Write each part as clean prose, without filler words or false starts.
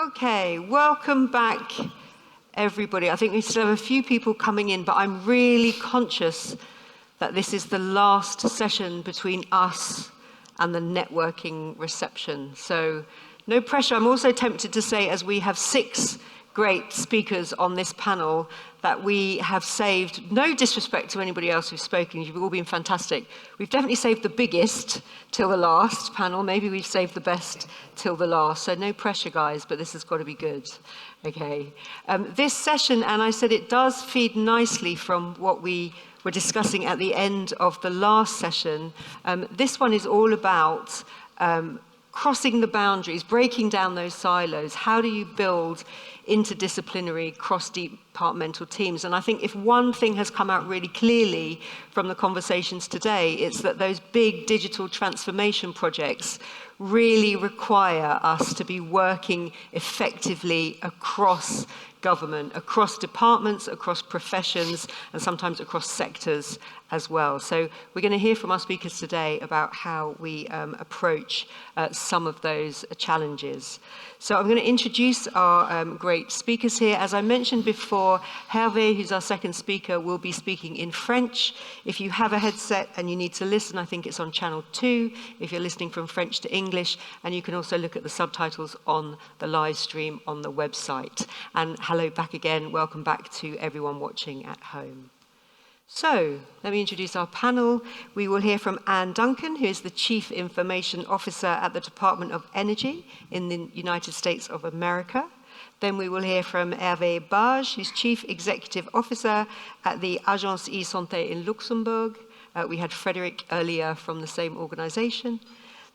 Okay, welcome back, everybody. I think we still have a few people coming in, but I'm really conscious that this is the last session between us and the networking reception. So no pressure. I'm also tempted to say, as we have 6 great speakers on this panel, that we have saved, no disrespect to anybody else who's spoken, you've all been fantastic. We've definitely saved the biggest till the last panel. Maybe we've saved the best till the last. So no pressure, guys, but this has got to be good. Okay. This session, and I said it does feed nicely from what we were discussing at the end of the last session. This one is all about crossing the boundaries, breaking down those silos. How do you build interdisciplinary, cross-departmental teams? And I think if one thing has come out really clearly from the conversations today, it's that those big digital transformation projects really require us to be working effectively across government, across departments, across professions, and sometimes across sectors as well. So we're going to hear from our speakers today about how we approach some of those challenges. So I'm going to introduce our great speakers here. As I mentioned before, Hervé, who's our second speaker, will be speaking in French. If you have a headset and you need to listen, I think it's on channel 2, if you're listening from French to English, and you can also look at the subtitles on the live stream on the website. And hello back again, welcome back to everyone watching at home. So, let me introduce our panel. We will hear from Anne Duncan, who is the Chief Information Officer at the Department of Energy in the United States of America. Then we will hear from Hervé Bage, who's Chief Executive Officer at the Agence e-Santé in Luxembourg. We had Frederick earlier from the same organization.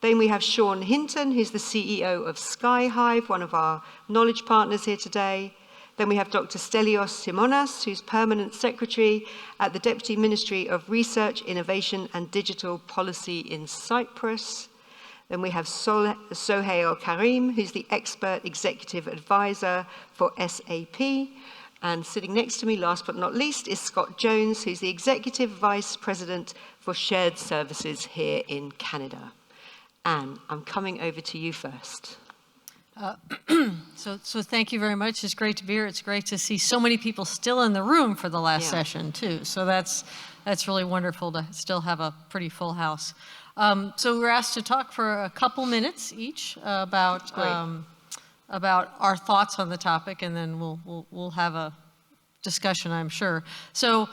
Then we have Sean Hinton, who's the CEO of Skyhive, one of our knowledge partners here today. Then we have Dr. Stelios Simonas, who's Permanent Secretary at the Deputy Ministry of Research, Innovation and Digital Policy in Cyprus. Then we have Sohail Karim, who's the Expert Executive Advisor for SAP. And sitting next to me, last but not least, is Scott Jones, who's the Executive Vice President for Shared Services here in Canada. Anne, I'm coming over to you first. So thank you very much. It's great to be here. It's great to see so many people still in the room for the last session too. So that's really wonderful to still have a pretty full house. So we're asked to talk for a couple minutes each about our thoughts on the topic, and then we'll have a discussion, I'm sure. So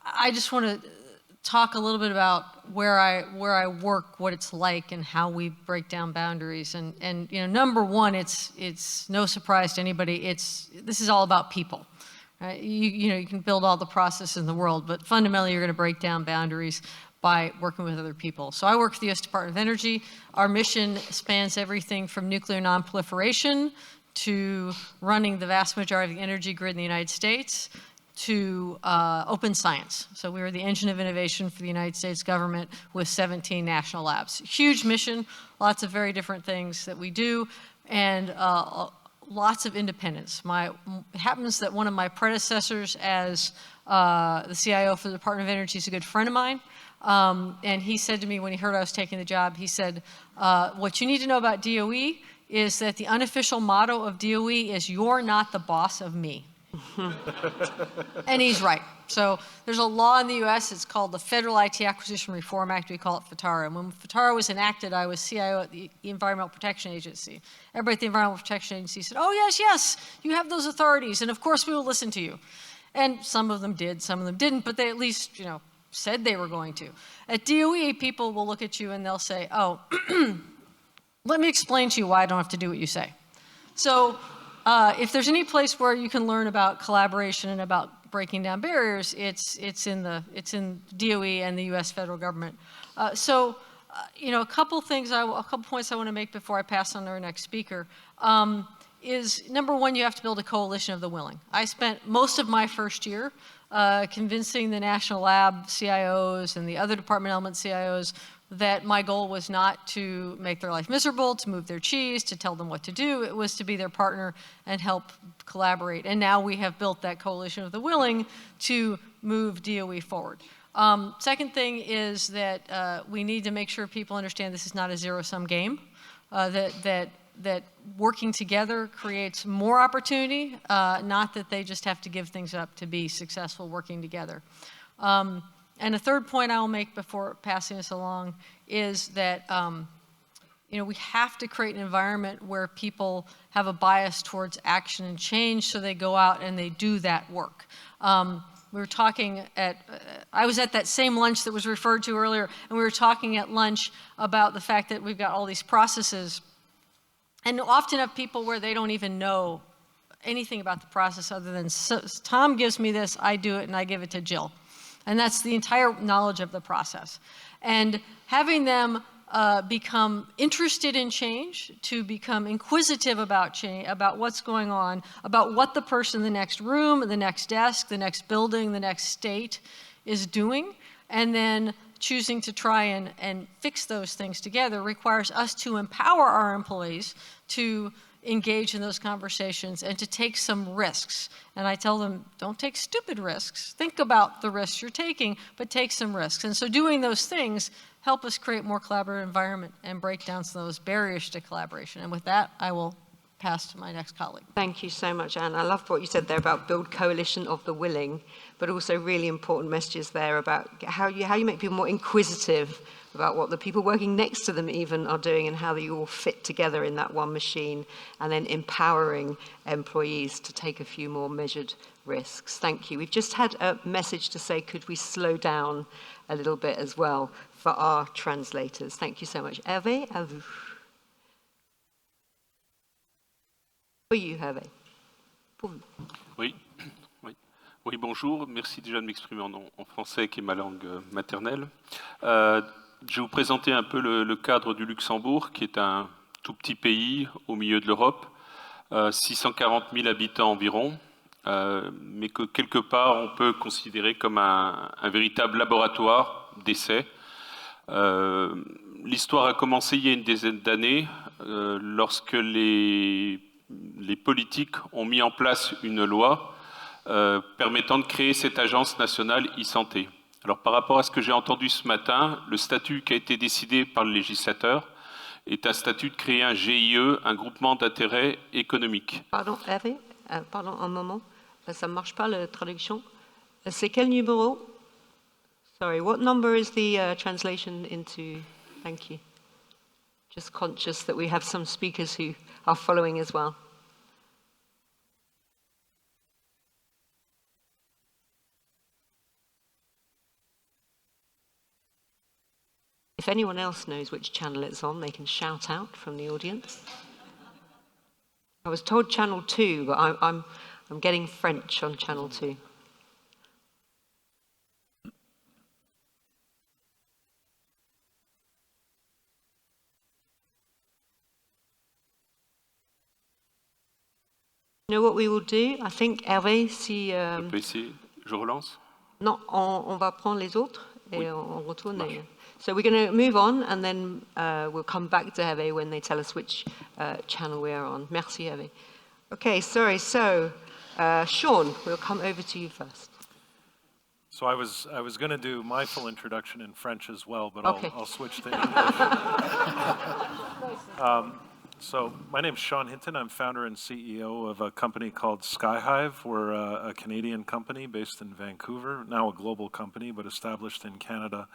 I just want to talk a little bit about where I work, what it's like, and how we break down boundaries. And you know, number one, it's no surprise to anybody. This is all about people. Right? You know, you can build all the processes in the world, but fundamentally, you're going to break down boundaries by working with other people. So I work for the U.S. Department of Energy. Our mission spans everything from nuclear nonproliferation to running the vast majority of the energy grid in the United States, to open science. So we are the engine of innovation for the United States government with 17 national labs. Huge mission, lots of very different things that we do, and lots of independence. It happens that one of my predecessors as the CIO for the Department of Energy is a good friend of mine, and he said to me when he heard I was taking the job, he said, what you need to know about DOE is that the unofficial motto of DOE is, "You're not the boss of me." And he's right. So there's a law in the US, it's called the Federal IT Acquisition Reform Act, we call it FITARA. And when FITARA was enacted, I was CIO at the Environmental Protection Agency. Everybody at the Environmental Protection Agency said, oh yes, you have those authorities, and of course we will listen to you. And some of them did, some of them didn't, but they at least, you know, said they were going to. At DOE, people will look at you and they'll say, oh, let me explain to you why I don't have to do what you say. So if there's any place where you can learn about collaboration and about breaking down barriers, it's in DOE and the U.S. federal government. You know, a couple points I want to make before I pass on to our next speaker is, number one, you have to build a coalition of the willing. I spent most of my first year convincing the national lab CIOs and the other department element CIOs that my goal was not to make their life miserable, to move their cheese, to tell them what to do. It was to be their partner and help collaborate. And now we have built that coalition of the willing to move DOE forward. Second thing is that we need to make sure people understand this is not a zero-sum game, that that working together creates more opportunity, not that they just have to give things up to be successful working together. And a third point I will make before passing this along is that we have to create an environment where people have a bias towards action and change, so they go out and they do that work. We were talking I was at that same lunch that was referred to earlier, and we were talking at lunch about the fact that we've got all these processes, and often have people where they don't even know anything about the process other than, Tom gives me this, I do it, and I give it to Jill. And that's the entire knowledge of the process. And having them become interested in change, to become inquisitive about change, about what's going on, about what the person in the next room, the next desk, the next building, the next state is doing, and then choosing to try and fix those things together requires us to empower our employees to engage in those conversations and to take some risks. And I tell them, don't take stupid risks. Think about the risks you're taking, but take some risks. And so doing those things help us create more collaborative environment and break down some of those barriers to collaboration. And with that, I will pass to my next colleague. Thank you so much, Anne. I loved what you said there about build coalition of the willing, but also really important messages there about how you make people more inquisitive about what the people working next to them even are doing and how they all fit together in that one machine, and then empowering employees to take a few more measured risks. Thank you. We've just had a message to say, could we slow down a little bit as well for our translators? Thank you so much. Hervé, à vous. For you, Hervé. Pour vous. Oui, bonjour. Merci déjà de m'exprimer en français, qui est ma langue maternelle. Je vais vous présenter un peu le cadre du Luxembourg, qui est un tout petit pays au milieu de l'Europe, 640 000 habitants environ, mais que quelque part on peut considérer comme un véritable laboratoire d'essais. L'histoire a commencé il y a une dizaine d'années, lorsque les politiques ont mis en place une loi permettant de créer cette agence nationale e-santé. Alors par rapport à ce que j'ai entendu ce matin, le statut qui a été décidé par le législateur est un statut de créer un GIE, un groupement d'intérêt économique. Pardon, Hervé, pardon, un moment, ça ne marche pas la traduction. C'est quel numéro? Sorry, what number is the translation into? Thank you. Just conscious that we have some speakers who are following as well. If anyone else knows which channel it's on, they can shout out from the audience. I was told channel 2, but I'm getting French on channel 2. You know what we will do? I think Hervé, si... Je peux essayer. Je relance? Non, on va prendre les autres et Oui. on retourne. So we're going to move on, and then we'll come back to Hervé when they tell us which channel we are on. Merci, Hervé. Okay, sorry. So, Sean, we'll come over to you first. So I was going to do my full introduction in French as well, but Okay. I'll switch to English. So my name's Sean Hinton. I'm founder and CEO of a company called Skyhive. We're a Canadian company based in Vancouver, now a global company, but established in Canada.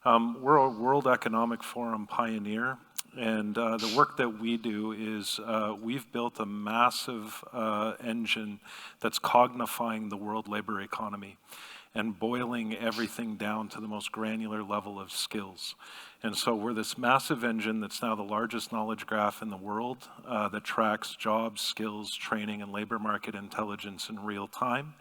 We're a World Economic Forum pioneer, and the work that we do is we've built a massive engine that's cognifying the world labor economy and boiling everything down to the most granular level of skills. And so we're this massive engine that's now the largest knowledge graph in the world that tracks jobs, skills, training, and labor market intelligence in real time.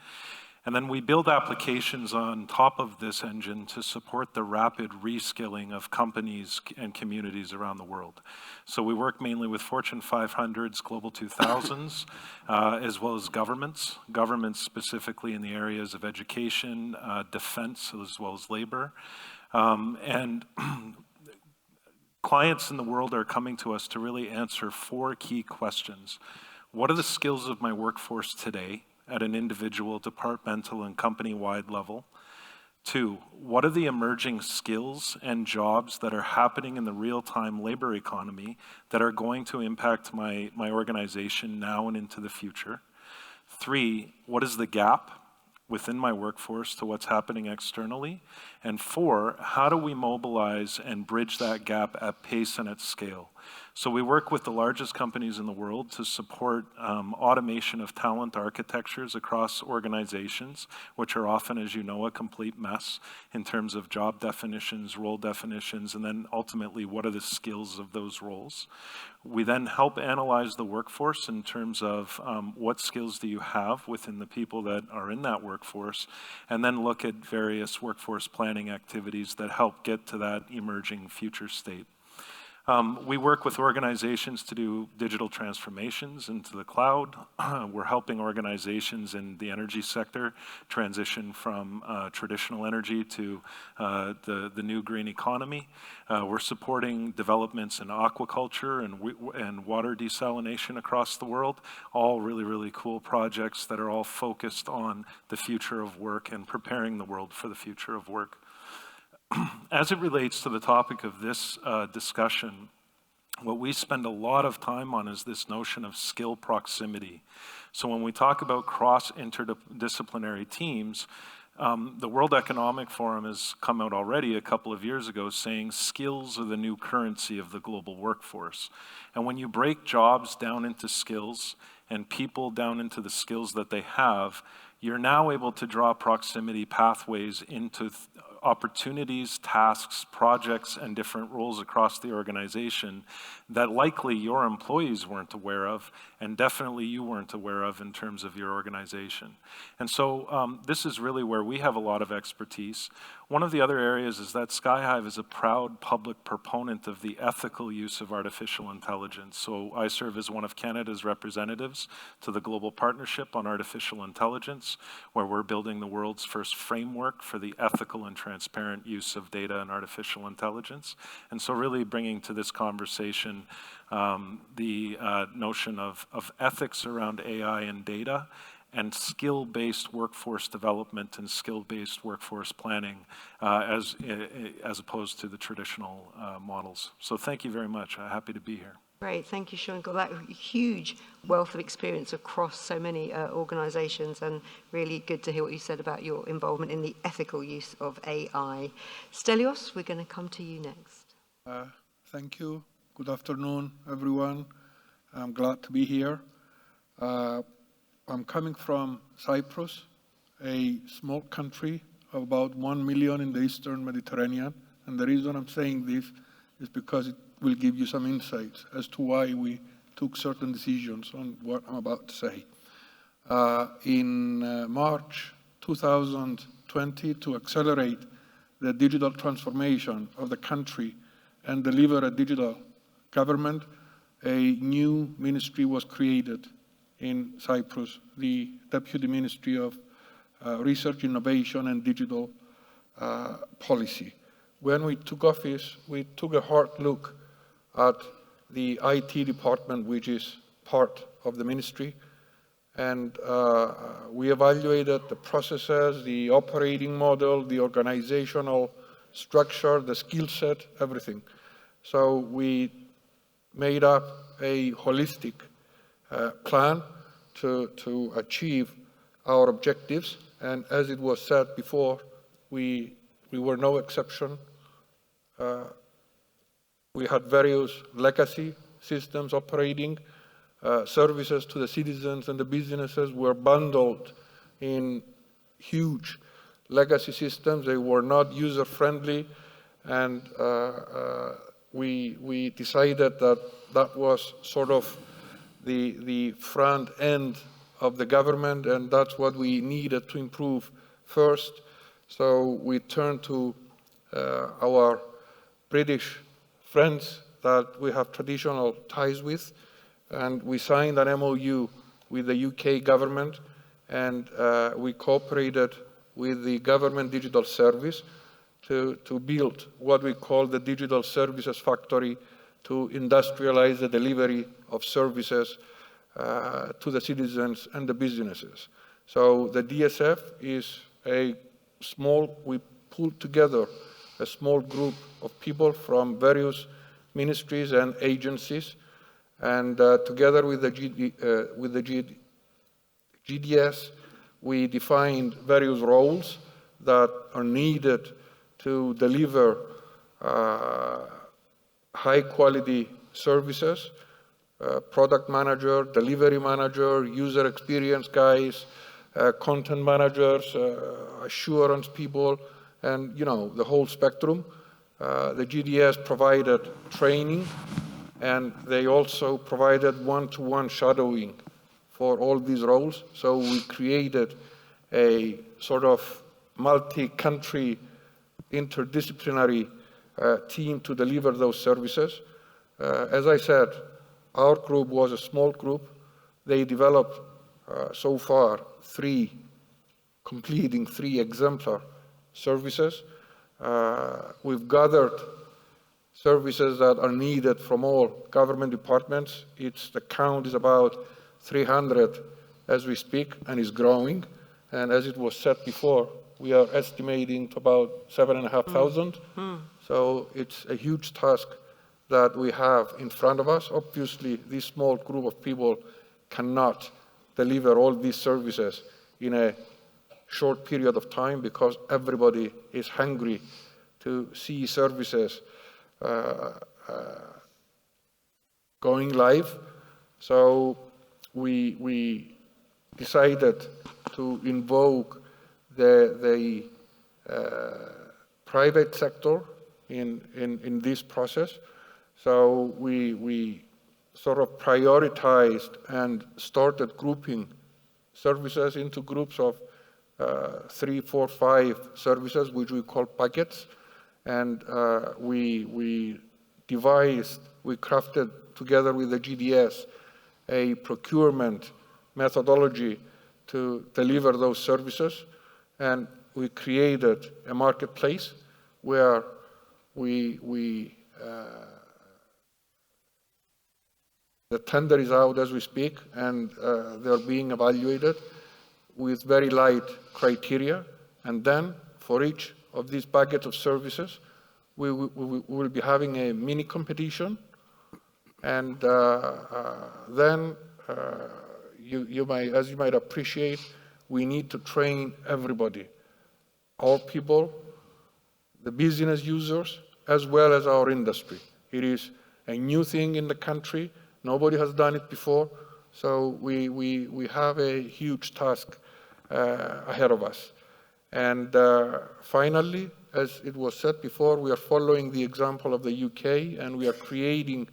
And then we build applications on top of this engine to support the rapid reskilling of companies and communities around the world. So we work mainly with Fortune 500s, Global 2000s, as well as governments specifically in the areas of education, defense, as well as labor. And clients in the world are coming to us to really answer 4 key questions. What are the skills of my workforce today at an individual, departmental, and company-wide level? 2, what are the emerging skills and jobs that are happening in the real-time labor economy that are going to impact my organization now and into the future? 3, what is the gap within my workforce to what's happening externally? And 4, how do we mobilize and bridge that gap at pace and at scale? So we work with the largest companies in the world to support automation of talent architectures across organizations, which are often, as you know, a complete mess in terms of job definitions, role definitions, and then ultimately, what are the skills of those roles? We then help analyze the workforce in terms of what skills do you have within the people that are in that workforce, and then look at various workforce planning activities that help get to that emerging future state. We work with organizations to do digital transformations into the cloud. We're helping organizations in the energy sector transition from traditional energy to the new green economy. We're supporting developments in aquaculture and water desalination across the world. All really, really cool projects that are all focused on the future of work and preparing the world for the future of work. As it relates to the topic of this discussion, what we spend a lot of time on is this notion of skill proximity. So when we talk about cross-interdisciplinary teams, the World Economic Forum has come out already a couple of years ago saying skills are the new currency of the global workforce. And when you break jobs down into skills and people down into the skills that they have, you're now able to draw proximity pathways into opportunities, tasks, projects, and different roles across the organization that likely your employees weren't aware of, and definitely you weren't aware of in terms of your organization. And so this is really where we have a lot of expertise. One of the other areas is that Skyhive is a proud public proponent of the ethical use of artificial intelligence. So I serve as one of Canada's representatives to the Global Partnership on Artificial Intelligence, where we're building the world's first framework for the ethical and transparent use of data and artificial intelligence. And so really bringing to this conversation the notion of ethics around AI and data, and skill-based workforce development and skill-based workforce planning as opposed to the traditional models. So thank you very much. I'm happy to be here. Great, thank you, Sean. Got that huge wealth of experience across so many organizations, and really good to hear what you said about your involvement in the ethical use of AI. Stelios, we're going to come to you next. Thank you. Good afternoon, everyone. I'm glad to be here. I'm coming from Cyprus, a small country of about 1 million in the Eastern Mediterranean. And the reason I'm saying this is because it will give you some insights as to why we took certain decisions on what I'm about to say. In March 2020, to accelerate the digital transformation of the country and deliver a digital government, a new ministry was created in Cyprus, the Deputy Ministry of Research, Innovation and Digital Policy. When we took office, we took a hard look at the IT department, which is part of the ministry, and we evaluated the processes, the operating model, the organizational structure, the skill set, everything. So we made up a holistic plan to achieve our objectives, and as it was said before, we were no exception. We had various legacy systems operating. Services to the citizens and the businesses were bundled in huge legacy systems. They were not user-friendly, and we decided that that was sort of the front end of the government, and that's what we needed to improve first. So we turned to our British friends that we have traditional ties with, and we signed an MOU with the UK government, and we cooperated with the government digital service to build what we call the digital services factory to industrialize the delivery of services to the citizens and the businesses. So the DSF is a small, we pulled together a small group of people from various ministries and agencies, and together with the GDS, we defined various roles that are needed to deliver high-quality services, product manager, delivery manager, user experience guys, content managers, assurance people, and the whole spectrum. The GDS provided training, and they also provided one-to-one shadowing for all these roles. So we created a sort of multi-country interdisciplinary team to deliver those services. As I said, our group was a small group. They developed so far completing three exemplar services. We've gathered services that are needed from all government departments. The count is about 300 as we speak, and is growing. And as it was said before, we are estimating to about 7,500. So it's a huge task that we have in front of us. Obviously, this small group of people cannot deliver all these services in a short period of time, because everybody is hungry to see services going live. So we decided to invoke the private sector in this process. So we sort of prioritized and started grouping services into groups of 3, 4, 5 services, which we call packets. And we crafted together with the GDS a procurement methodology to deliver those services. And we created a marketplace where the tender is out as we speak, and they're being evaluated with very light criteria. And then for each of these packets of services, we will be having a mini competition. And then, as you might appreciate, we need to train everybody, our people, the business users, as well as our industry. It is a new thing in the country. Nobody has done it before. So we have a huge task ahead of us. And finally, as it was said before, we are following the example of the UK, and we are creating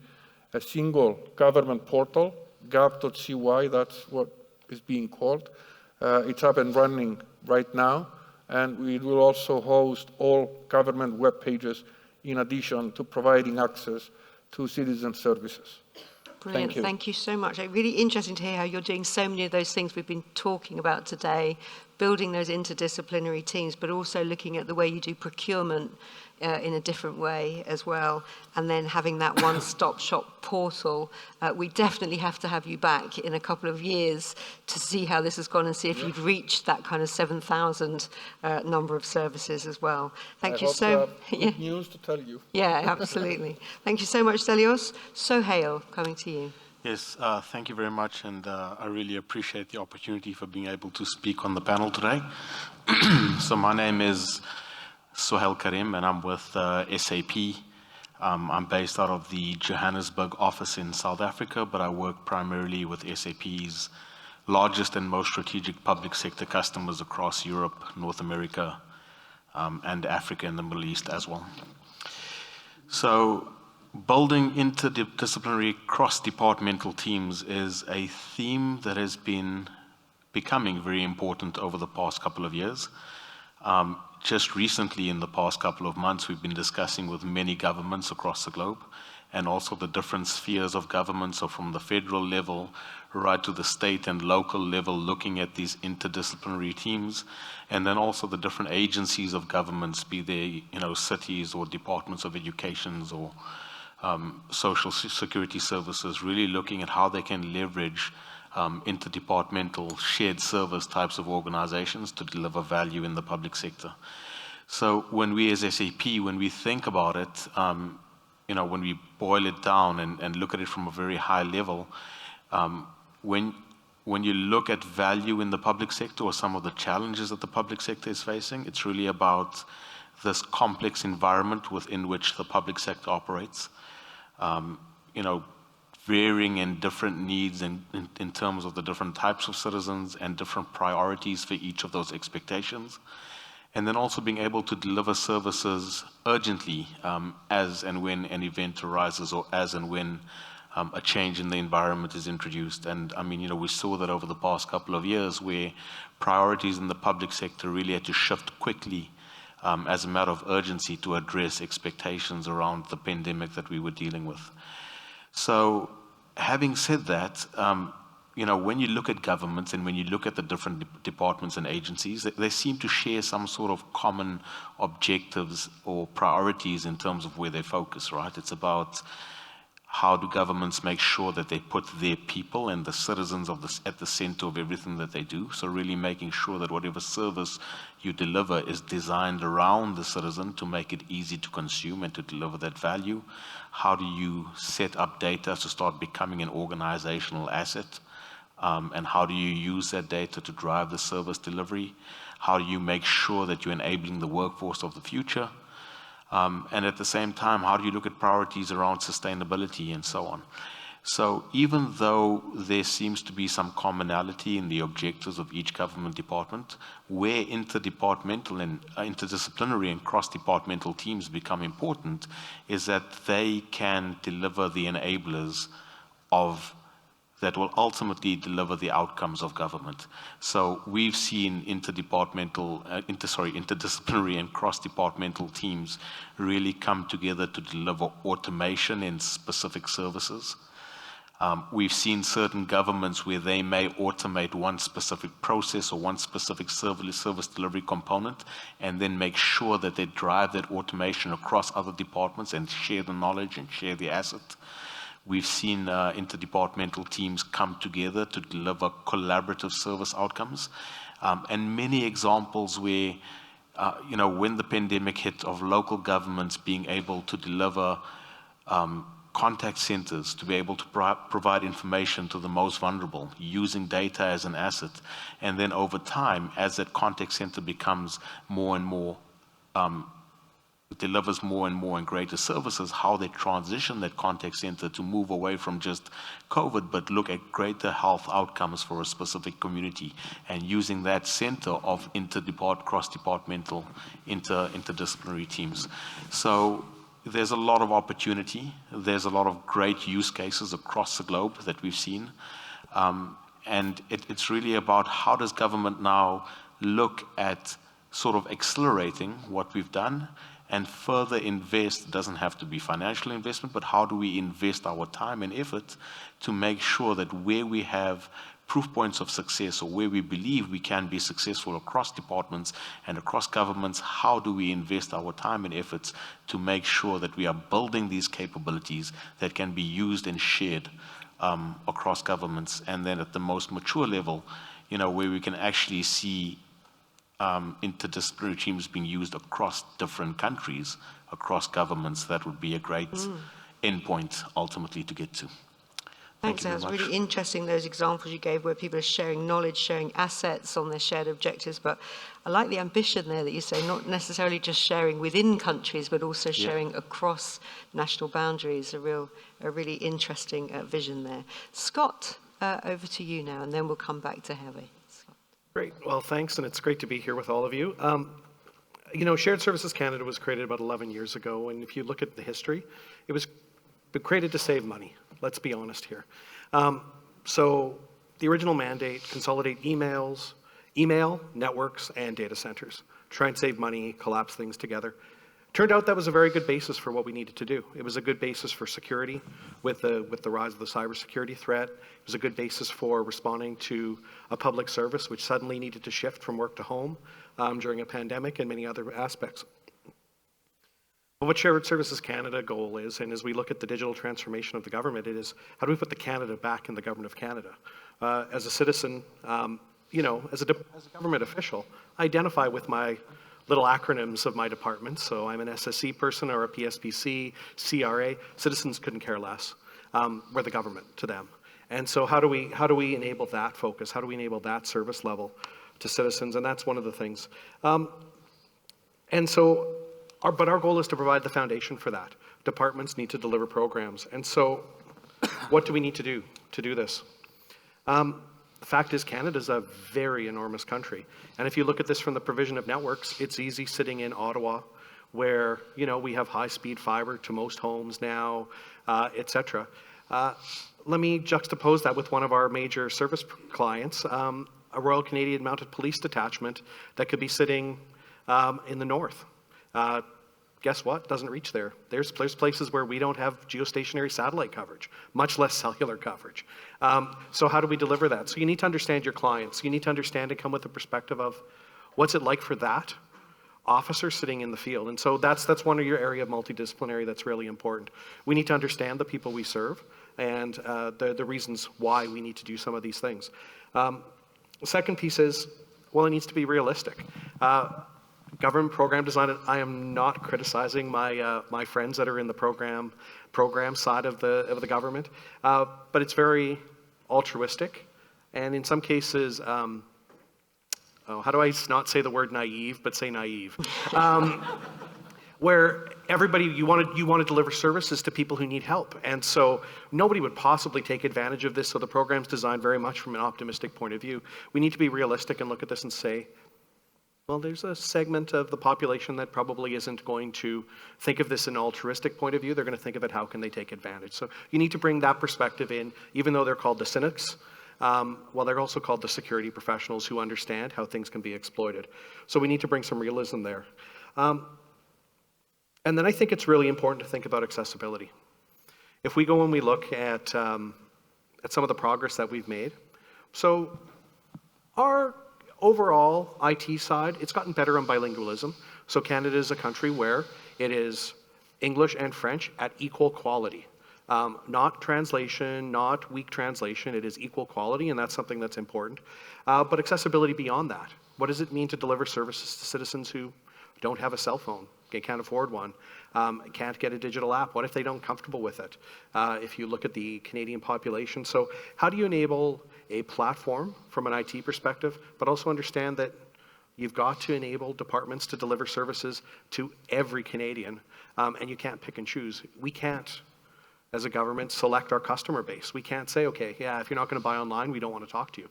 a single government portal, gov.cy, that's what is being called. It's up and running right now, and we will also host all government web pages in addition to providing access to citizen services. Brilliant. Thank you so much. Really interesting to hear how you're doing so many of those things we've been talking about today, building those interdisciplinary teams, but also looking at the way you do procurement in a different way as well, and then having that one-stop shop portal. We definitely have to have you back in a couple of years to see how this has gone and see if you've reached that kind of 7,000 number of services as well. Thank you so much. Good news to tell you. Yeah, absolutely. Thank you so much, Stelios. Sohail, coming to you. Yes, thank you very much, and I really appreciate the opportunity for being able to speak on the panel today. So my name is Sohail Karim, and I'm with SAP. I'm based out of the Johannesburg office in South Africa, but I work primarily with SAP's largest and most strategic public sector customers across Europe, North America, and Africa and the Middle East as well. So building interdisciplinary cross-departmental teams is a theme that has been becoming very important over the past couple of years. Just recently, in the past couple of months, we've been discussing with many governments across the globe, and also the different spheres of government, so from the federal level right to the state and local level, looking at these interdisciplinary teams, and then also the different agencies of governments, be they cities or departments of education or social security services, really looking at how they can leverage interdepartmental shared service types of organizations to deliver value in the public sector. So when we as SAP, when we think about it, when we boil it down and look at it from a very high level, when you look at value in the public sector or some of the challenges that the public sector is facing, it's really about this complex environment within which the public sector operates. Varying and different needs in terms of the different types of citizens and different priorities for each of those expectations. And then also being able to deliver services urgently as and when an event arises or as and when a change in the environment is introduced. And we saw that over the past couple of years where priorities in the public sector really had to shift quickly as a matter of urgency to address expectations around the pandemic that we were dealing with. So having said that, when you look at governments and when you look at the different departments and agencies, they seem to share some sort of common objectives or priorities in terms of where they focus, right? It's about how do governments make sure that they put their people and the citizens at the center of everything that they do. So really making sure that whatever service you deliver is designed around the citizen to make it easy to consume and to deliver that value. How do you set up data to start becoming an organizational asset? And how do you use that data to drive the service delivery? How do you make sure that you're enabling the workforce of the future? And at the same time, how do you look at priorities around sustainability and so on? So even though there seems to be some commonality in the objectives of each government department, where interdepartmental and interdisciplinary and cross-departmental teams become important is that they can deliver the enablers that will ultimately deliver the outcomes of government. So we've seen interdisciplinary and cross-departmental teams really come together to deliver automation in specific services. We've seen certain governments where they may automate one specific process or one specific service delivery component and then make sure that they drive that automation across other departments and share the knowledge and share the asset. We've seen interdepartmental teams come together to deliver collaborative service outcomes. And many examples where, when the pandemic hit, of local governments being able to deliver contact centers to be able to provide information to the most vulnerable, using data as an asset. And then over time, as that contact center becomes more and more delivers more and more and greater services, how they transition that contact center to move away from just COVID, but look at greater health outcomes for a specific community, and using that center of cross-departmental, interdisciplinary teams. So there's a lot of opportunity. There's a lot of great use cases across the globe that we've seen. And it's really about how does government now look at sort of accelerating what we've done and further invest. It doesn't have to be financial investment, but how do we invest our time and effort to make sure that where we have proof points of success or where we believe we can be successful across departments and across governments, how do we invest our time and efforts to make sure that we are building these capabilities that can be used and shared across governments, and then at the most mature level, where we can actually see interdisciplinary teams being used across different countries, across governments. That would be a great endpoint ultimately to get to. Thanks. That was really interesting, those examples you gave where people are sharing knowledge, sharing assets on their shared objectives. But I like the ambition there that you say, not necessarily just sharing within countries, but also sharing across national boundaries. A really interesting vision there. Scott, over to you now, and then we'll come back to Hervé. Great. Well, thanks, and it's great to be here with all of you. Shared Services Canada was created about 11 years ago, and if you look at the history, it was created to save money. Let's be honest here. So the original mandate, consolidate email, networks, and data centers. Try and save money, collapse things together. Turned out that was a very good basis for what we needed to do. It was a good basis for security with the rise of the cybersecurity threat. It was a good basis for responding to a public service which suddenly needed to shift from work to home during a pandemic and many other aspects. But what Shared Services Canada goal is, and as we look at the digital transformation of the government, it is how do we put the Canada back in the government of Canada? As a citizen, as a government official, I identify with my little acronyms of my department. So I'm an SSC person or a PSPC, CRA. Citizens couldn't care less. We're the government to them. And so how do we enable that focus? How do we enable that service level to citizens? And that's one of the things. And so, but our goal is to provide the foundation for that. Departments need to deliver programs. And so what do we need to do this? The fact is Canada's a very enormous country. And if you look at this from the provision of networks, it's easy sitting in Ottawa where, you know, we have high-speed fiber to most homes now, et cetera. Let me juxtapose that with one of our major service clients, a Royal Canadian Mounted Police detachment that could be sitting in the north. Guess what? Doesn't reach there. There's places where we don't have geostationary satellite coverage, much less cellular coverage. So how do we deliver that? So you need to understand your clients. You need to understand and come with a perspective of what's it like for that officer sitting in the field. And so that's one of your area of multidisciplinary that's really important. We need to understand the people we serve and the reasons why we need to do some of these things. The second piece is, well, it needs to be realistic. Government program design, I am not criticizing my friends that are in the program side of the government, but it's very altruistic, and in some cases, how do I not say the word naive, but say naive? Where everybody, you want to deliver services to people who need help, and so nobody would possibly take advantage of this. So the program's designed very much from an optimistic point of view. We need to be realistic and look at this and say, well, there's a segment of the population that probably isn't going to think of this in an altruistic point of view. They're going to think of it, how can they take advantage? So you need to bring that perspective in, even though they're called the cynics. Well, they're also called the security professionals who understand how things can be exploited. So we need to bring some realism there. And then I think it's really important to think about accessibility. If we go and we look at some of the progress that we've made, so our overall IT side, it's gotten better on bilingualism. So Canada is a country where it is English and French at equal quality. Not translation, not weak translation, it is equal quality, and that's something that's important. But accessibility beyond that. What does it mean to deliver services to citizens who don't have a cell phone, they can't afford one, can't get a digital app? What if they don't comfortable with it? If you look at the Canadian population. So how do you enable a platform from an IT perspective, but also understand that you've got to enable departments to deliver services to every Canadian, and you can't pick and choose. We can't, as a government, select our customer base. We can't say, okay, yeah, if you're not going to buy online, we don't want to talk to you.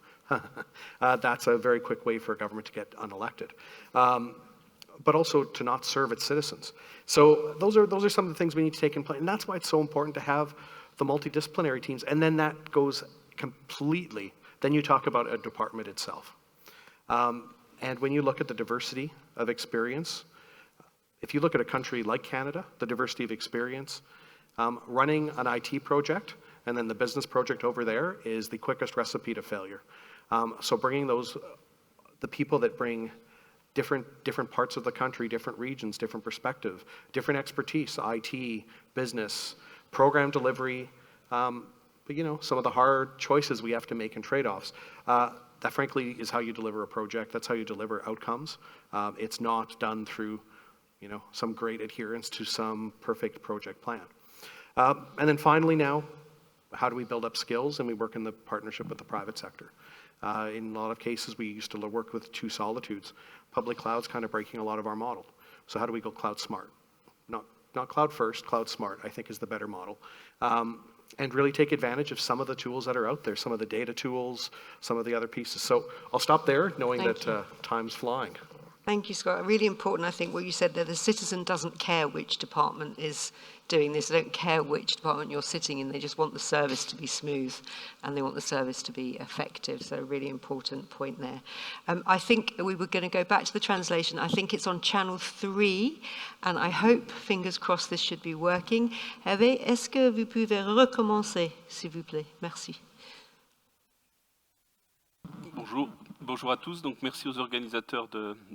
That's a very quick way for a government to get unelected. But also to not serve its citizens. So those are some of the things we need to take in place, and that's why it's so important to have the multidisciplinary teams, and then that goes completely, then you talk about a department itself. And when you look at the diversity of experience, if you look at a country like Canada, the diversity of experience, running an IT project and then the business project over there is the quickest recipe to failure. So bringing the people that bring different parts of the country, different regions, different perspective, different expertise, IT, business, program delivery, but you know, some of the hard choices we have to make and trade-offs. That frankly is how you deliver a project. That's how you deliver outcomes. It's not done through, you know, some great adherence to some perfect project plan. And then finally now, how do we build up skills? And we work in the partnership with the private sector. In a lot of cases, we used to work with two solitudes. Public cloud's kind of breaking a lot of our model. So how do we go cloud smart? Not cloud first, cloud smart, I think is the better model. And really take advantage of some of the tools that are out there, some of the data tools, some of the other pieces. So I'll stop there, knowing that time's flying. Thank you, Scott. Really important, I think, what you said there. The citizen doesn't care which department is doing this. They don't care which department you're sitting in. They just want the service to be smooth and they want the service to be effective. So a really important point there. I think we were going to go back to the translation. I think it's on channel 3, and I hope, fingers crossed, this should be working. Hervé, est-ce que vous pouvez recommencer, s'il vous plaît? Merci. Bonjour. Bonjour à tous, donc merci aux organisateurs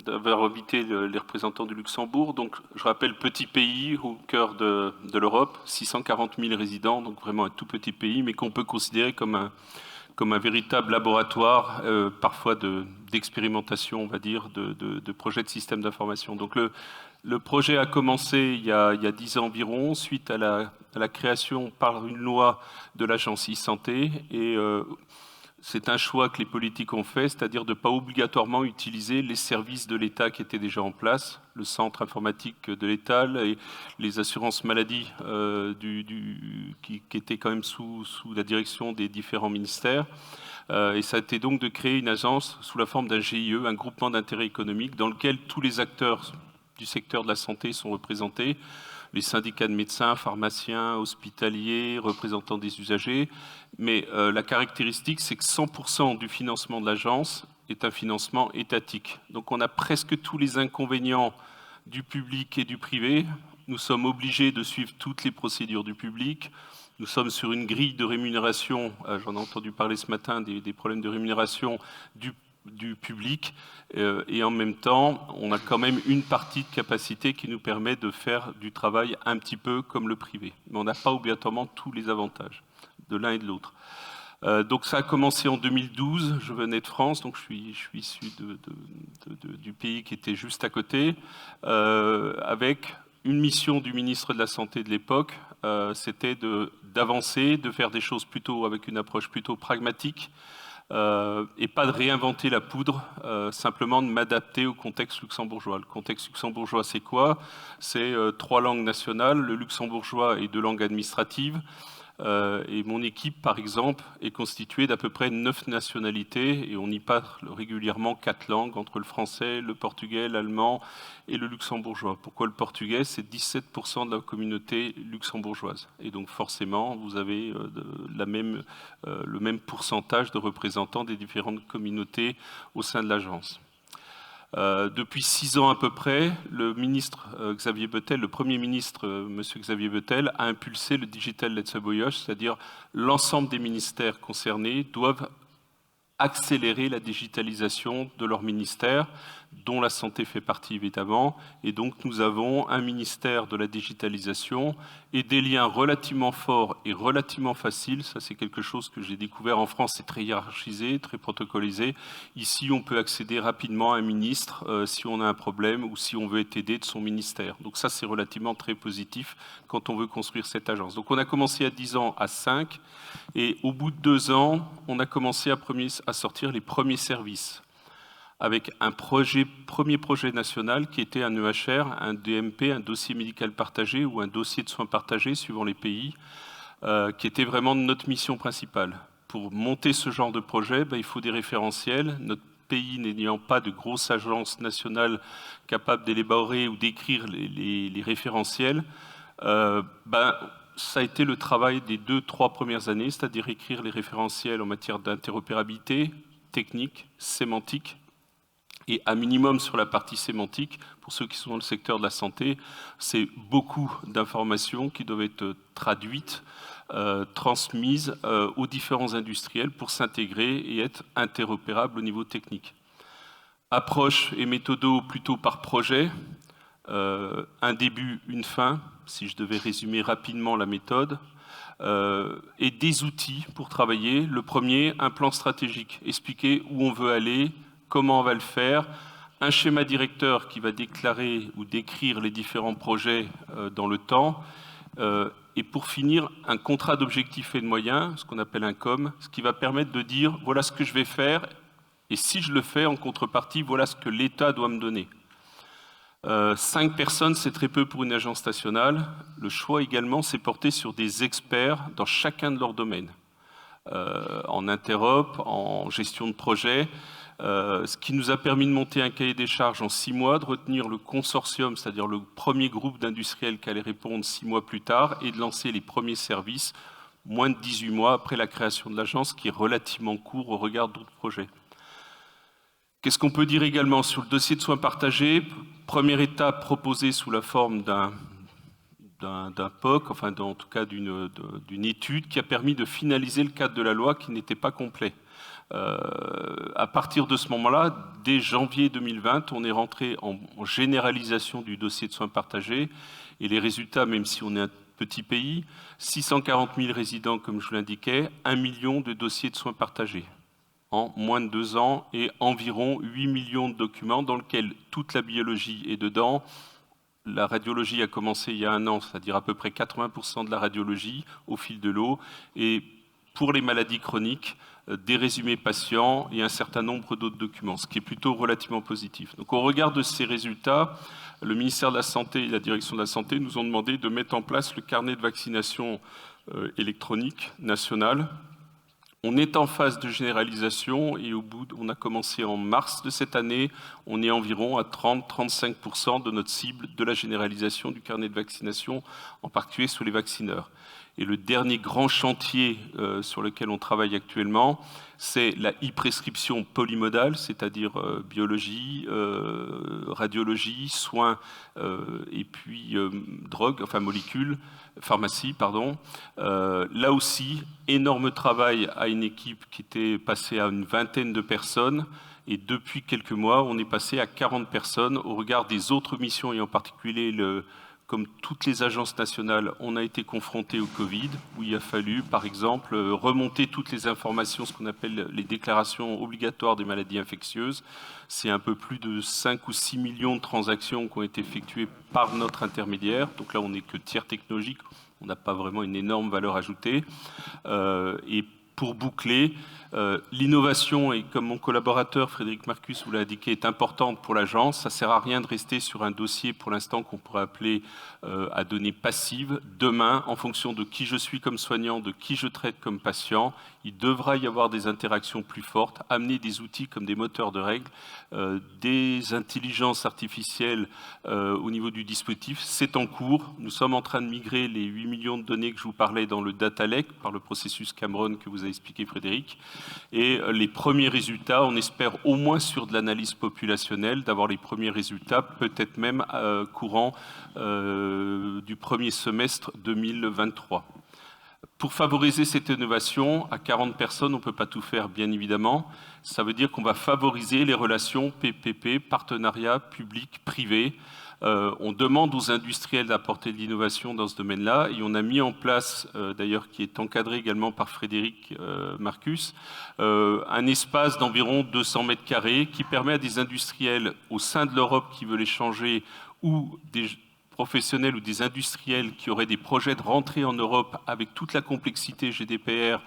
d'avoir invité les représentants du Luxembourg. Donc je rappelle, petit pays au cœur de l'Europe, 640 000 résidents, donc vraiment un tout petit pays, mais qu'on peut considérer comme un comme un véritable laboratoire, parfois d'expérimentation, on va dire, de projets de système d'information. Donc le projet a commencé il y a 10 ans environ, suite à la création par une loi de l'agence e-santé, et c'est un choix que les politiques ont fait, c'est-à-dire de ne pas obligatoirement utiliser les services de l'État qui étaient déjà en place, le centre informatique de l'État et les assurances maladie qui étaient quand même sous la direction des différents ministères. Et ça a été donc de créer une agence sous la forme d'un GIE, un groupement d'intérêt économique, dans lequel tous les acteurs du secteur de la santé sont représentés, les syndicats de médecins, pharmaciens, hospitaliers, représentants des usagers. Mais la caractéristique, c'est que 100% du financement de l'agence est un financement étatique. Donc on a presque tous les inconvénients du public et du privé. Nous sommes obligés de suivre toutes les procédures du public. Nous sommes sur une grille de rémunération, j'en ai entendu parler ce matin, des problèmes de rémunération du public, et en même temps, on a quand même une partie de capacité qui nous permet de faire du travail un petit peu comme le privé. Mais on n'a pas obligatoirement tous les avantages de l'un et de l'autre. Donc ça a commencé en 2012, je venais de France, donc je suis issu du pays qui était juste à côté, avec une mission du ministre de la Santé de l'époque, c'était d'avancer, de faire des choses plutôt avec une approche plutôt pragmatique, et pas de réinventer la poudre, simplement de m'adapter au contexte luxembourgeois. Le contexte luxembourgeois, c'est quoi? C'est 3 langues nationales, le luxembourgeois et 2 langues administratives. Et mon équipe, par exemple, est constituée d'à peu près 9 nationalités et on y parle régulièrement 4 langues, entre le français, le portugais, l'allemand et le luxembourgeois. Pourquoi le portugais? C'est 17% de la communauté luxembourgeoise. Et donc forcément, vous avez le même pourcentage de représentants des différentes communautés au sein de l'agence. Depuis 6 ans à peu près, le ministre Xavier Bettel, le Premier ministre Monsieur Xavier Bettel, a impulsé le Digital Letzeboyage, c'est-à-dire l'ensemble des ministères concernés doivent accélérer la digitalisation de leur ministère, dont la santé fait partie évidemment. Et donc nous avons un ministère de la digitalisation et des liens relativement forts et relativement faciles. Ça c'est quelque chose que j'ai découvert en France, c'est très hiérarchisé, très protocolisé. Ici on peut accéder rapidement à un ministre si on a un problème ou si on veut être aidé de son ministère. Donc ça c'est relativement très positif quand on veut construire cette agence. Donc on a commencé à 10 ans à 5 et au bout de 2 ans, on a commencé à sortir les premiers services avec un premier projet national qui était un EHR, un DMP, un dossier médical partagé ou un dossier de soins partagés suivant les pays, qui était vraiment notre mission principale. Pour monter ce genre de projet, il faut des référentiels. Notre pays n'ayant pas de grosse agence nationale capable d'élaborer ou d'écrire les référentiels, ça a été le travail des 2-3 premières années, c'est-à-dire écrire les référentiels en matière d'interopérabilité, technique, sémantique, et à minimum sur la partie sémantique, pour ceux qui sont dans le secteur de la santé, c'est beaucoup d'informations qui doivent être traduites, transmises aux différents industriels pour s'intégrer et être interopérables au niveau technique. Approche et méthodo plutôt par projet, un début, une fin, si je devais résumer rapidement la méthode, et des outils pour travailler. Le premier, un plan stratégique, expliquer où on veut aller, comment on va le faire, un schéma directeur qui va déclarer ou décrire les différents projets dans le temps, et pour finir, un contrat d'objectifs et de moyens, ce qu'on appelle un COM, ce qui va permettre de dire voilà ce que je vais faire, et si je le fais en contrepartie, voilà ce que l'État doit me donner. 5 personnes, c'est très peu pour une agence nationale. Le choix également s'est porté sur des experts dans chacun de leurs domaines, en interop, en gestion de projet, ce qui nous a permis de monter un cahier des charges en 6 mois, de retenir le consortium, c'est-à-dire le premier groupe d'industriels qui allait répondre 6 mois plus tard, et de lancer les premiers services moins de 18 mois après la création de l'agence, qui est relativement court au regard d'autres projets. Qu'est-ce qu'on peut dire également sur le dossier de soins partagés? Première étape proposée sous la forme d'un POC, enfin en tout cas d'une étude qui a permis de finaliser le cadre de la loi qui n'était pas complet. À partir de ce moment-là, dès janvier 2020, on est rentré en généralisation du dossier de soins partagés et les résultats, même si on est un petit pays, 640 000 résidents, comme je vous l'indiquais, 1 million de dossiers de soins partagés en moins de 2 ans et environ 8 millions de documents dans lesquels toute la biologie est dedans. La radiologie a commencé il y a 1 an, c'est-à-dire à peu près 80% de la radiologie au fil de l'eau. Et pour les maladies chroniques, des résumés patients et un certain nombre d'autres documents, ce qui est plutôt relativement positif. Donc au regard de ces résultats, le ministère de la Santé et la Direction de la Santé nous ont demandé de mettre en place le carnet de vaccination électronique national. On est en phase de généralisation et on a commencé en mars de cette année, on est environ à 30-35% de notre cible de la généralisation du carnet de vaccination, en particulier sous les vaccineurs. Et le dernier grand chantier sur lequel on travaille actuellement, c'est la e-prescription polymodale, c'est-à-dire biologie, radiologie, soins et puis drogue, enfin molécules, pharmacie, pardon. Là aussi, énorme travail à une équipe qui était passée à une vingtaine de personnes. Et depuis quelques mois, on est passé à 40 personnes au regard des autres missions, et en particulier comme toutes les agences nationales, on a été confronté au Covid, où il a fallu, par exemple, remonter toutes les informations, ce qu'on appelle les déclarations obligatoires des maladies infectieuses. C'est un peu plus de 5 ou 6 millions de transactions qui ont été effectuées par notre intermédiaire. Donc là, on n'est que tiers technologique, on n'a pas vraiment une énorme valeur ajoutée. Et pour boucler, l'innovation, et comme mon collaborateur Frédéric Marcus vous l'a indiqué, est importante pour l'agence. Ça ne sert à rien de rester sur un dossier pour l'instant qu'on pourrait appeler à données passives. Demain, en fonction de qui je suis comme soignant, de qui je traite comme patient, il devra y avoir des interactions plus fortes, amener des outils comme des moteurs de règles, des intelligences artificielles au niveau du dispositif. C'est en cours. Nous sommes en train de migrer les 8 millions de données que je vous parlais dans le data lake par le processus Cameron que vous a expliqué Frédéric. Et les premiers résultats, on espère au moins sur de l'analyse populationnelle, d'avoir les premiers résultats, peut-être même courant du premier semestre 2023. Pour favoriser cette innovation, à 40 personnes, on ne peut pas tout faire, bien évidemment. Ça veut dire qu'on va favoriser les relations PPP, partenariat public-privé. On demande aux industriels d'apporter de l'innovation dans ce domaine-là, et on a mis en place, d'ailleurs qui est encadré également par Frédéric Marcus, un espace d'environ 200 mètres carrés qui permet à des industriels au sein de l'Europe qui veulent échanger, ou des professionnels ou des industriels qui auraient des projets de rentrée en Europe avec toute la complexité GDPR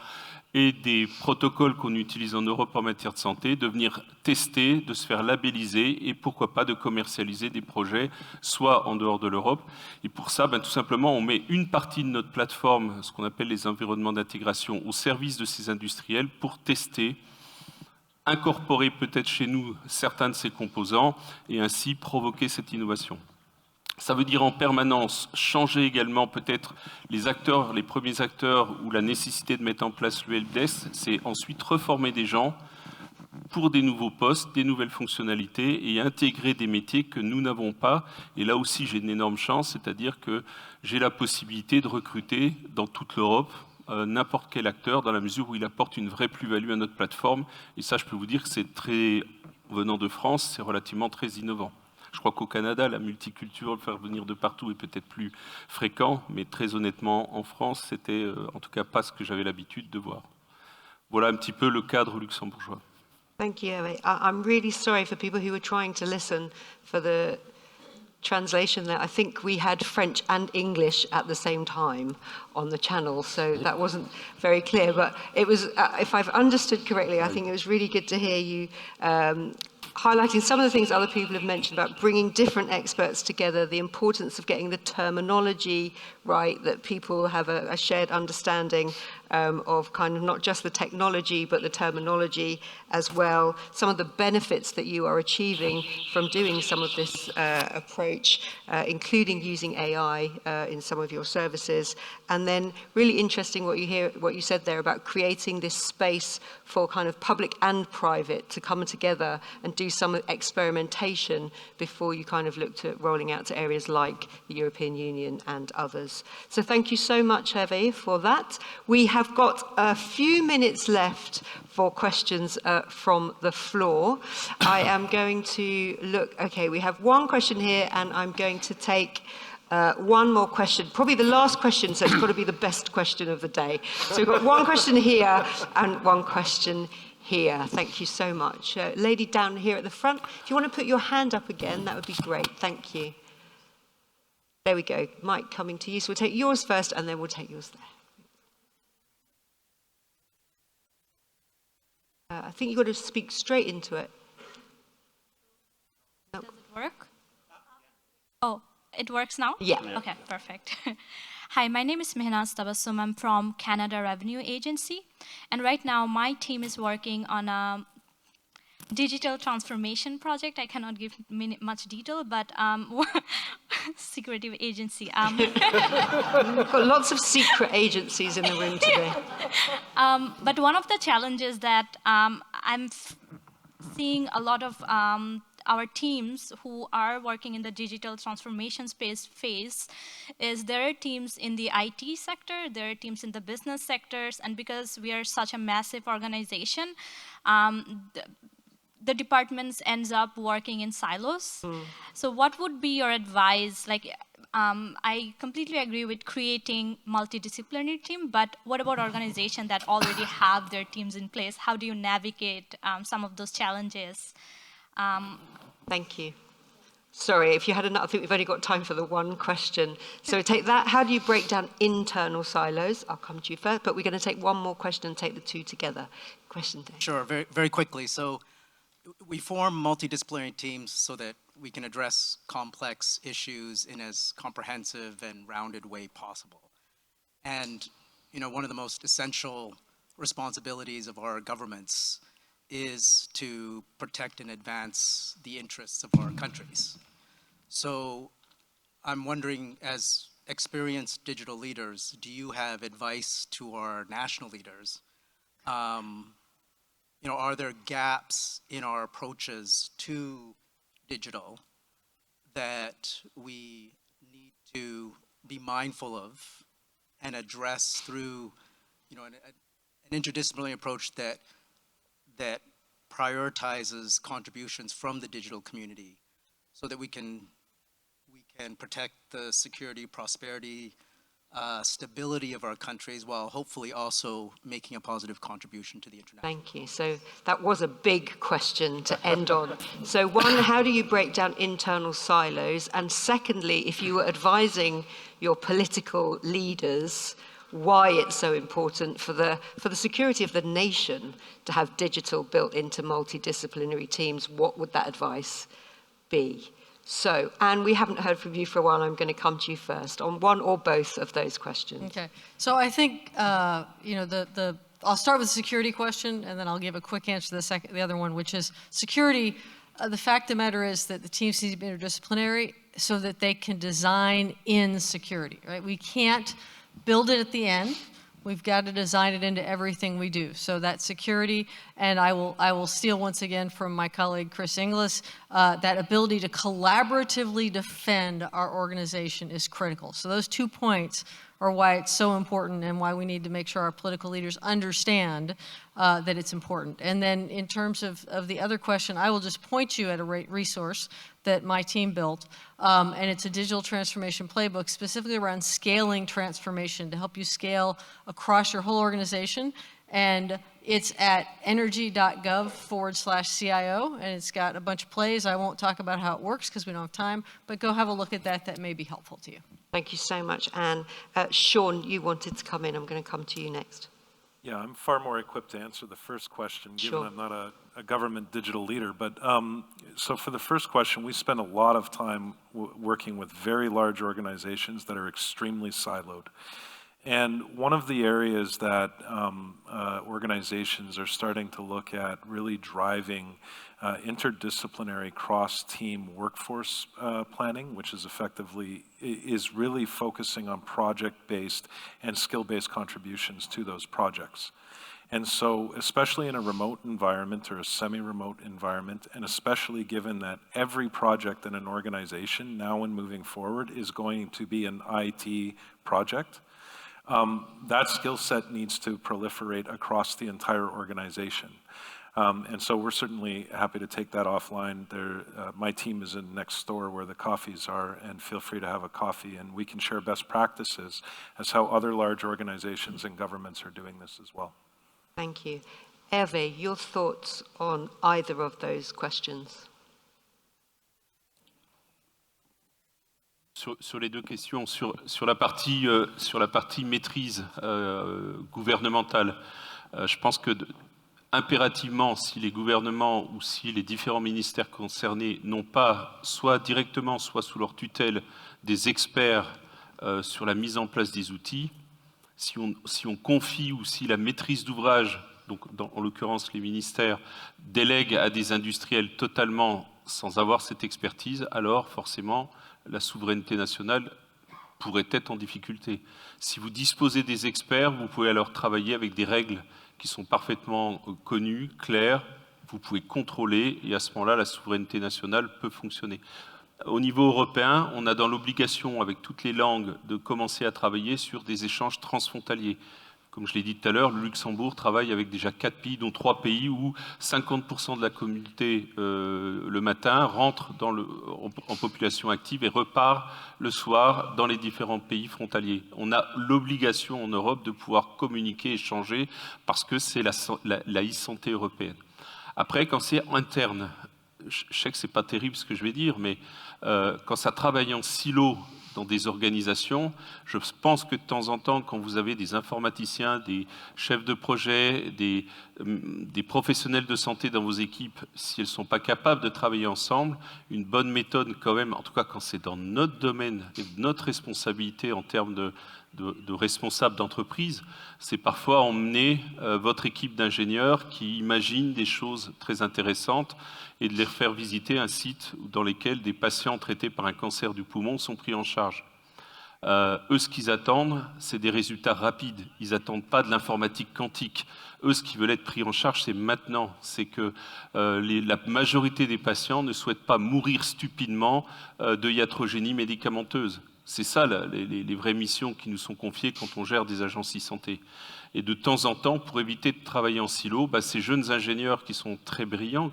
et des protocoles qu'on utilise en Europe en matière de santé, de venir tester, de se faire labelliser et pourquoi pas de commercialiser des projets, soit en dehors de l'Europe. Et pour ça, tout simplement, on met une partie de notre plateforme, ce qu'on appelle les environnements d'intégration, au service de ces industriels pour tester, incorporer peut-être chez nous certains de ces composants et ainsi provoquer cette innovation. Ça veut dire en permanence changer également peut-être les acteurs, les premiers acteurs, ou la nécessité de mettre en place le helpdesk, c'est ensuite reformer des gens pour des nouveaux postes, des nouvelles fonctionnalités et intégrer des métiers que nous n'avons pas. Et là aussi, j'ai une énorme chance, c'est-à-dire que j'ai la possibilité de recruter dans toute l'Europe n'importe quel acteur dans la mesure où il apporte une vraie plus-value à notre plateforme. Et ça, je peux vous dire que c'est très, venant de France, c'est relativement très innovant. Je crois qu'au Canada, la multiculture, le faire venir de partout est peut-être plus fréquent, mais très honnêtement, en France, c'était en tout cas pas ce que j'avais l'habitude de voir. Voilà un petit peu le cadre luxembourgeois. Thank you, Hervé. I'm really sorry for people who were trying to listen for the translation there. I think we had French and English at the same time on the channel, so that wasn't very clear. But it was, if I've understood correctly, I think it was really good to hear you highlighting some of the things other people have mentioned about bringing different experts together, the importance of getting the terminology right, that people have a shared understanding of kind of not just the technology, but the terminology as well, some of the benefits that you are achieving from doing some of this approach, including using AI in some of your services. And then really interesting what you said there about creating this space for kind of public and private to come together and do some experimentation before you kind of looked at rolling out to areas like the European Union and others. So thank you so much, Hervé, for that. We have got a few minutes left for questions from the floor. I am going to look, okay, we have one question here, and I'm going to take one more question, probably the last question, so it's got to be the best question of the day. So we've got one question here and one question here. Thank you so much. Lady down here at the front, if you want to put your hand up again, that would be great. Thank you. There we go. Mike coming to you. So we'll take yours first and then we'll take yours there. I think you've got to speak straight into it. Does it work? Oh, it works now? Yeah. Okay, perfect. Hi, my name is Mehnaz Tabassum. I'm from Canada Revenue Agency. And right now, my team is working on a digital transformation project. I cannot give much detail, but secretive agency. We've got lots of secret agencies in the room today. But one of the challenges that I'm seeing a lot of our teams who are working in the digital transformation space face is there are teams in the IT sector, there are teams in the business sectors, and because we are such a massive organization, the departments ends up working in silos. So what would be your advice? Like, I completely agree with creating multidisciplinary team, but what about organizations that already have their teams in place? How do you navigate some of those challenges? Thank you. Sorry, if you had enough, I think we've only got time for the one question. So take that. How do you break down internal silos? I'll come to you first, but we're going to take one more question and take the two together. Question there. Sure, very, very quickly. So we form multidisciplinary teams so that we can address complex issues in as comprehensive and rounded way possible. And, you know, one of the most essential responsibilities of our governments is to protect and advance the interests of our countries. So I'm wondering, as experienced digital leaders, do you have advice to our national leaders? You know, are there gaps in our approaches to digital that we need to be mindful of and address through, you know, an interdisciplinary approach that prioritizes contributions from the digital community so that we can protect the security, prosperity, stability of our countries while hopefully also making a positive contribution to the international. Thank you. So that was a big question to end on. So one, how do you break down internal silos? And secondly, if you were advising your political leaders why it's so important for the security of the nation to have digital built into multidisciplinary teams, what would that advice be? So, Anne, we haven't heard from you for a while. I'm going to come to you first on one or both of those questions. Okay. So I think, you know, I'll start with the security question, and then I'll give a quick answer to the other one, which is security. The fact of the matter is that the teams need to be interdisciplinary so that they can design in security, right? We can't build it at the end. We've got to design it into everything we do. So that security, and I will steal once again from my colleague Chris Inglis, that ability to collaboratively defend our organization is critical. So those 2 points are why it's so important and why we need to make sure our political leaders understand that it's important. And then in terms of the other question, I will just point you at a resource that my team built, and it's a digital transformation playbook specifically around scaling transformation to help you scale across your whole organization. And it's at energy.gov/CIO, and it's got a bunch of plays. I won't talk about how it works because we don't have time, but go have a look at that. That may be helpful to you. Thank you so much, Anne. Sean, you wanted to come in. I'm going to come to you next. Yeah, I'm far more equipped to answer the first question, given Sure. I'm not a government digital leader. But so for the first question, we spend a lot of time working with very large organizations that are extremely siloed. And one of the areas that organizations are starting to look at really driving interdisciplinary cross-team workforce planning, which is is really focusing on project-based and skill-based contributions to those projects. And so, especially in a remote environment or a semi-remote environment, and especially given that every project in an organization now and moving forward is going to be an IT project, that skill set needs to proliferate across the entire organization. And so we're certainly happy to take that offline. My team is in next door where the coffees are, and feel free to have a coffee, and we can share best practices as how other large organizations and governments are doing this as well. Thank you. Hervé, your thoughts on either of those questions? Sur les deux questions, sur la partie maîtrise gouvernementale, je pense que impérativement, si les gouvernements ou si les différents ministères concernés n'ont pas, soit directement, soit sous leur tutelle, des experts sur la mise en place des outils, si on confie ou si la maîtrise d'ouvrage, donc en l'occurrence les ministères, délèguent à des industriels totalement sans avoir cette expertise, alors forcément la souveraineté nationale pourrait être en difficulté. Si vous disposez des experts, vous pouvez alors travailler avec des règles qui sont parfaitement connues, claires, vous pouvez contrôler, et à ce moment-là, la souveraineté nationale peut fonctionner. Au niveau européen, on a dans l'obligation, avec toutes les langues, de commencer à travailler sur des échanges transfrontaliers. Comme je l'ai dit tout à l'heure, le Luxembourg travaille avec déjà 4 pays, dont 3 pays où 50% de la communauté le matin rentre en population active et repart le soir dans les différents pays frontaliers. On a l'obligation en Europe de pouvoir communiquer, échanger, parce que c'est la e-santé européenne. Après, quand c'est interne, je sais que ce n'est pas terrible ce que je vais dire, mais quand ça travaille en silo dans des organisations, je pense que de temps en temps, quand vous avez des informaticiens, des chefs de projet, des professionnels de santé dans vos équipes, si elles ne sont pas capables de travailler ensemble, une bonne méthode quand même, en tout cas quand c'est dans notre domaine et notre responsabilité en termes de responsable d'entreprise, c'est parfois emmener votre équipe d'ingénieurs qui imaginent des choses très intéressantes et de les faire visiter un site dans lequel des patients traités par un cancer du poumon sont pris en charge. Eux, ce qu'ils attendent, c'est des résultats rapides. Ils n'attendent pas de l'informatique quantique. Eux, ce qu'ils veulent être pris en charge, c'est maintenant. C'est que la majorité des patients ne souhaitent pas mourir stupidement de iatrogénie médicamenteuse. C'est ça les vraies missions qui nous sont confiées quand on gère des agences e-santé. Et de temps en temps, pour éviter de travailler en silo, ces jeunes ingénieurs qui sont très brillants,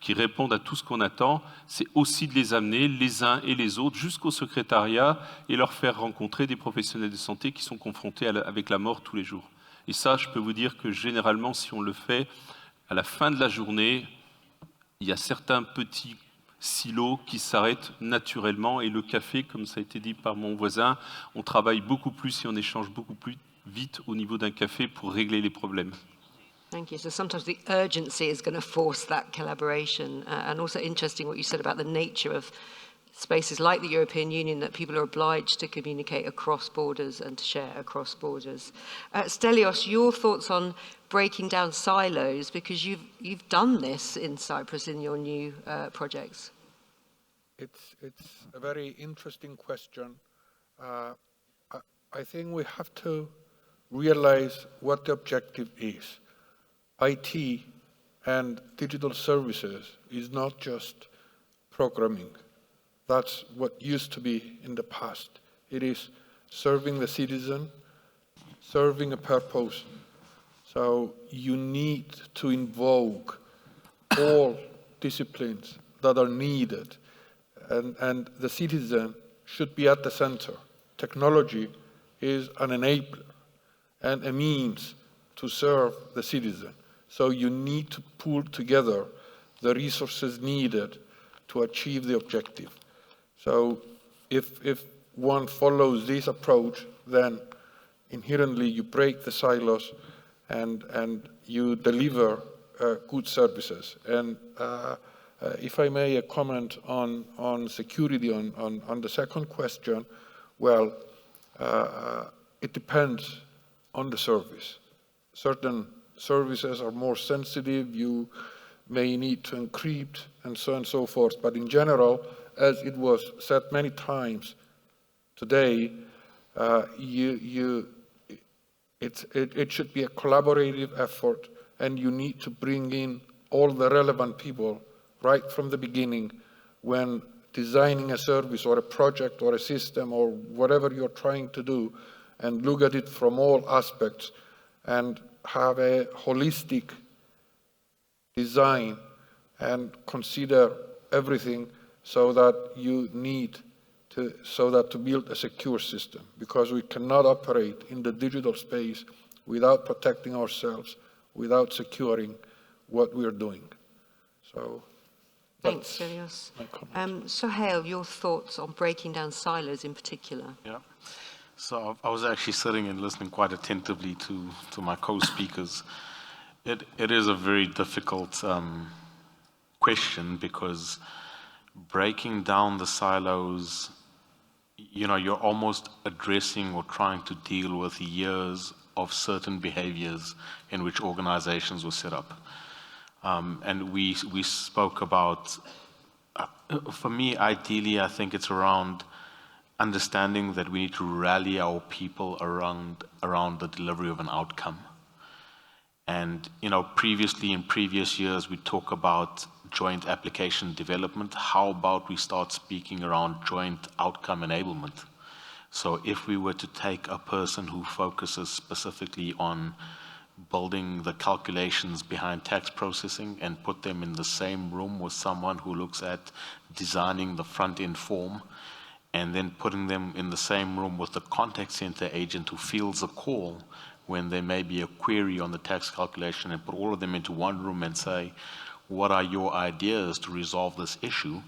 qui répondent à tout ce qu'on attend, c'est aussi de les amener les uns et les autres jusqu'au secrétariat et leur faire rencontrer des professionnels de santé qui sont confrontés avec la mort tous les jours. Et ça, je peux vous dire que généralement, si on le fait, à la fin de la journée, il y a certains petits silos qui s'arrêtent naturellement. Et le café, comme ça a été dit par mon voisin, on travaille beaucoup plus et on échange beaucoup plus vite au niveau d'un café pour régler les problèmes. Thank you. So sometimes the urgency is going to force that collaboration. And also interesting what you said about the nature of spaces like the European Union, that people are obliged to communicate across borders and to share across borders. Stelios, your thoughts on breaking down silos, because you've done this in Cyprus in your new projects. It's a very interesting question. I think we have to realize what the objective is. IT and digital services is not just programming. That's what used to be in the past. It is serving the citizen, serving a purpose. So you need to invoke all disciplines that are needed, and the citizen should be at the center. Technology is an enabler and a means to serve the citizen. So you need to pull together the resources needed to achieve the objective. So if one follows this approach, then inherently you break the silos and you deliver good services. And if I may, a comment on security on the second question, well, it depends on the service. Certain services are more sensitive, you may need to encrypt and so on and so forth. But in general, as it was said many times today, it should be a collaborative effort, and you need to bring in all the relevant people right from the beginning when designing a service or a project or a system or whatever you're trying to do, and look at it from all aspects and have a holistic design and consider everything so that you need to build a secure system, because we cannot operate in the digital space without protecting ourselves, without securing what we are doing. So Thanks, Stelios. Sohail, your thoughts on breaking down silos in particular? Yeah. So I was actually sitting and listening quite attentively to my co-speakers. It is a very difficult question, because breaking down the silos, you know, you're almost addressing or trying to deal with years of certain behaviors in which organizations were set up. And we spoke about, for me, ideally, I think it's around understanding that we need to rally our people around the delivery of an outcome. And, you know, previously, in previous years, we talk about joint application development. How about we start speaking around joint outcome enablement? So if we were to take a person who focuses specifically on building the calculations behind tax processing and put them in the same room with someone who looks at designing the front-end form, and then putting them in the same room with the contact center agent who fields a call when there may be a query on the tax calculation, and put all of them into one room and say, what are your ideas to resolve this issue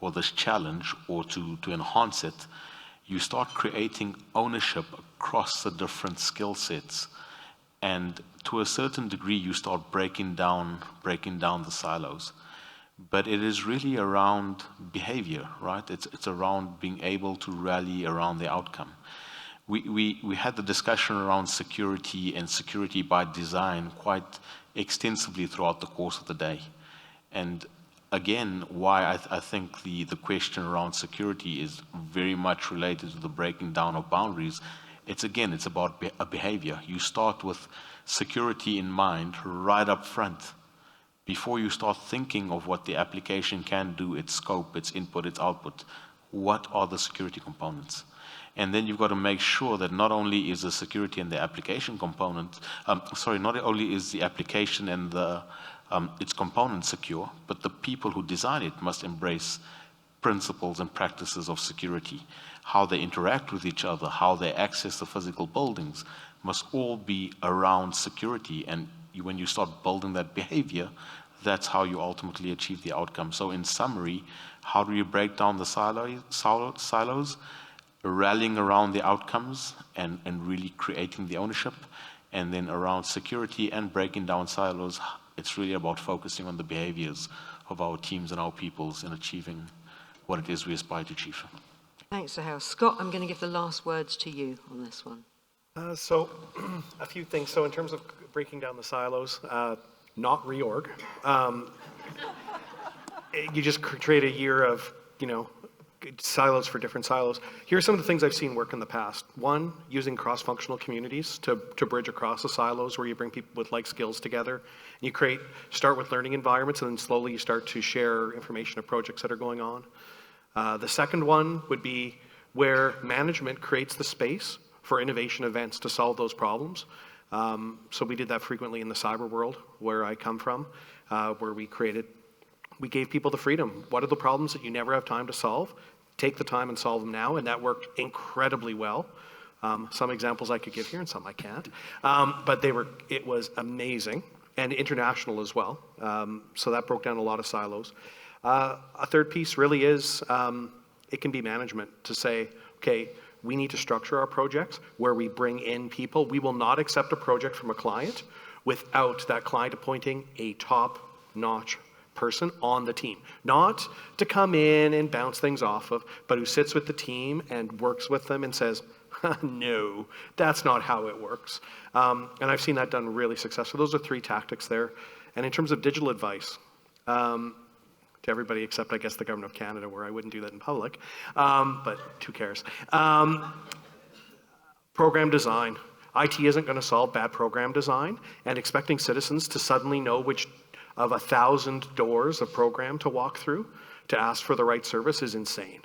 or this challenge or to enhance it? You start creating ownership across the different skill sets. And to a certain degree, you start breaking down the silos. But it is really around behavior, right? It's around being able to rally around the outcome. We had the discussion around security and security by design quite extensively throughout the course of the day. And again, why I think the question around security is very much related to the breaking down of boundaries. It's about a behavior. You start with security in mind right up front before you start thinking of what the application can do, its scope, its input, its output. What are the security components? And then you've got to make sure that not only is the security and the application component, not only is the application and its components secure, but the people who design it must embrace principles and practices of security. How they interact with each other, how they access the physical buildings must all be around security. And when you start building that behavior, that's how you ultimately achieve the outcome. So in summary, how do you break down the silos? Rallying around the outcomes and really creating the ownership. And then around security and breaking down silos, it's really about focusing on the behaviors of our teams and our peoples in achieving what it is we aspire to achieve. Thanks, Sohail. Scott, I'm going to give the last words to you on this one. So a few things. So in terms of breaking down the silos, not reorg. You just create a year of, silos for different silos. Here are some of the things I've seen work in the past. One, using cross-functional communities to bridge across the silos, where you bring people with like skills together. And you start with learning environments, and then slowly you start to share information of projects that are going on. The second one would be where management creates the space for innovation events to solve those problems. So we did that frequently in the cyber world, where I come from, where we gave people the freedom. What are the problems that you never have time to solve? Take the time and solve them now, and that worked incredibly well. Some examples I could give here, and some I can't. But it was amazing, and international as well. So that broke down a lot of silos. A third piece really is, it can be management to say, okay, we need to structure our projects where we bring in people. We will not accept a project from a client without that client appointing a top-notch person on the team. Not to come in and bounce things off of, but who sits with the team and works with them and says, no, that's not how it works. And I've seen that done really successfully. Those are 3 tactics there. And in terms of digital advice, to everybody except, I guess, the government of Canada, where I wouldn't do that in public, but who cares? Program design. IT isn't going to solve bad program design, and expecting citizens to suddenly know which of 1,000 doors of program to walk through to ask for the right service is insane.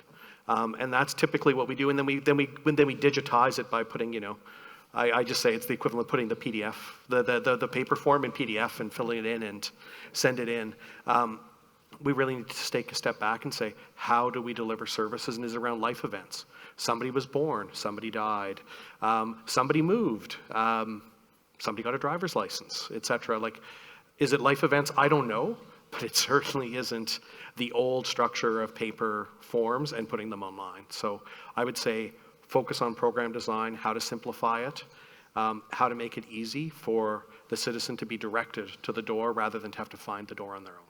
And that's typically what we do. And then we digitize it by putting, I just say it's the equivalent of putting the PDF, the paper form in PDF and filling it in and send it in. We really need to take a step back and say, how do we deliver services, and is it around life events? Somebody was born, somebody died, somebody moved, somebody got a driver's license, et cetera. Like, is it life events? I don't know, but it certainly isn't the old structure of paper forms and putting them online. So I would say focus on program design, how to simplify it, how to make it easy for the citizen to be directed to the door rather than to have to find the door on their own.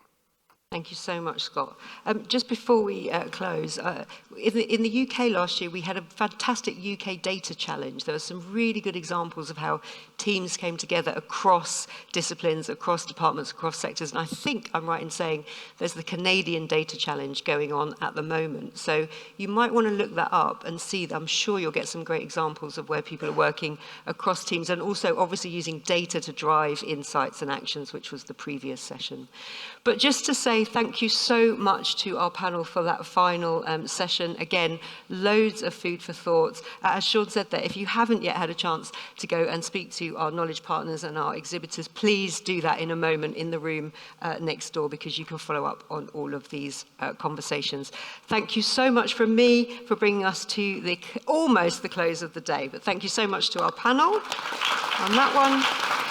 Thank you so much, Scott. Just before we close, in the UK last year, we had a fantastic UK data challenge. There were some really good examples of how teams came together across disciplines, across departments, across sectors. And I think I'm right in saying there's the Canadian data challenge going on at the moment. So you might want to look that up and see. I'm sure you'll get some great examples of where people are working across teams, and also obviously using data to drive insights and actions, which was the previous session. But just to say thank you so much to our panel for that final session. Again, loads of food for thought. As Sean said there, if you haven't yet had a chance to go and speak to our knowledge partners and our exhibitors, please do that in a moment in the room next door, because you can follow up on all of these conversations. Thank you so much from me for bringing us to almost the close of the day. But thank you so much to our panel on that one.